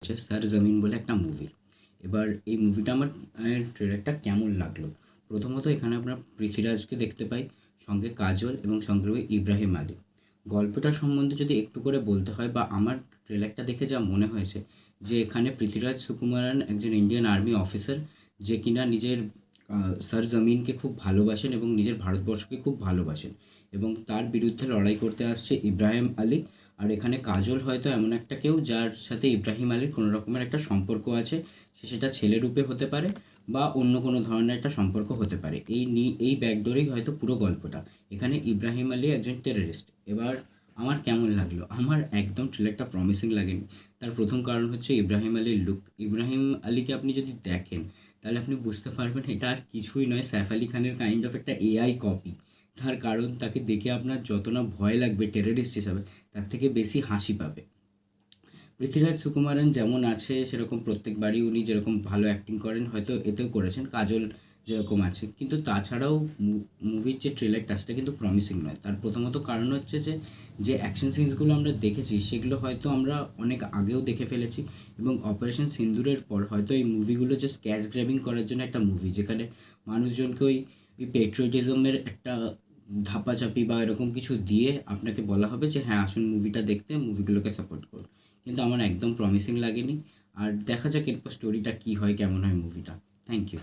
হচ্ছে স্যার জমিন বলে একটা মুভি। এবার এই মুভিটা আমার ট্রেলারটা কেমন লাগলো, প্রথমত এখানে আমরা পৃথ্বীরাজকে দেখতে পাই, সঙ্গে কাজল এবং সঙ্গে ইব্রাহিম আলী। গল্পটা সম্বন্ধে যদি একটু করে বলতে হয় বা আমার ট্রেলারটা দেখে যা মনে হয়েছে, যে এখানে পৃথ্বীরাজ সুকুমারন একজন ইন্ডিয়ান আর্মি অফিসার, যে কিনা নিজের স্যার জমিনকে খুব ভালোবাসেন এবং নিজের ভারতবর্ষকে খুব ভালোবাসেন, এবং তার বিরুদ্ধে লড়াই করতে আসছে ইব্রাহিম আলী। আর এখানে কাজল হয়তো এমন একটা কেউ যার সাথে ইব্রাহিম আলীর কোনো রকমের একটা সম্পর্ক আছে, সেটা ছেলে রূপে হতে পারে বা অন্য কোনো ধরনের একটা সম্পর্ক হতে পারে। এই ব্যাকডোরেই হয়তো পুরো গল্পটা। এখানে ইব্রাহিম আলী একজন টেররিস্ট। এবার আমার কেমন লাগলো, আমার একদম ট্রেলারটা প্রমিসিং লাগেনি। তার প্রথম কারণ হচ্ছে ইব্রাহিম আলীর লুক। ইব্রাহিম আলীকে আপনি যদি দেখেন তাহলে আপনি বুঝতে পারবেন এটা আর কিছুই নয়, সাইফ আলি খানের কাইন্ড অফ একটা এআই কপি। তার কারণ তাকে দেখে আপনার যত না ভয় লাগবে টেররিস্ট হিসাবে, তার থেকে বেশি হাসি পাবে। পৃথ্বীরাজ সুকুমারন যেমন আছে সেরকম প্রত্যেকবারই উনি যেরকম ভালো অ্যাক্টিং করেন হয়তো এতেও করেছেন, কাজল যেরকম আছে, কিন্তু তাছাড়াও মুভির যে ট্রেলারটা সেটা কিন্তু প্রমিসিং নয়। তার প্রথমত কারণ হচ্ছে যে অ্যাকশন সিনসগুলো আমরা দেখেছি সেগুলো হয়তো আমরা অনেক আগেও দেখে ফেলেছি, এবং অপারেশন সিন্দুরের পর হয়তো এই মুভিগুলো জাস্ট ক্যাশ গ্র্যাবিং করার জন্য একটা মুভি, যেখানে মানুষজনকে ওই পেট্রিয়টিজমের একটা ধাপাচাপি বা এরকম কিছু দিয়ে আপনাকে বলা হবে যে হ্যাঁ আসুন মুভিটা দেখতে, মুভিগুলোকে সাপোর্ট করুন। কিন্তু আমার একদম প্রমিসিং লাগেনি। আর দেখা যাক এরপর স্টোরিটা কী হয়, কেমন হয় মুভিটা। Thank you.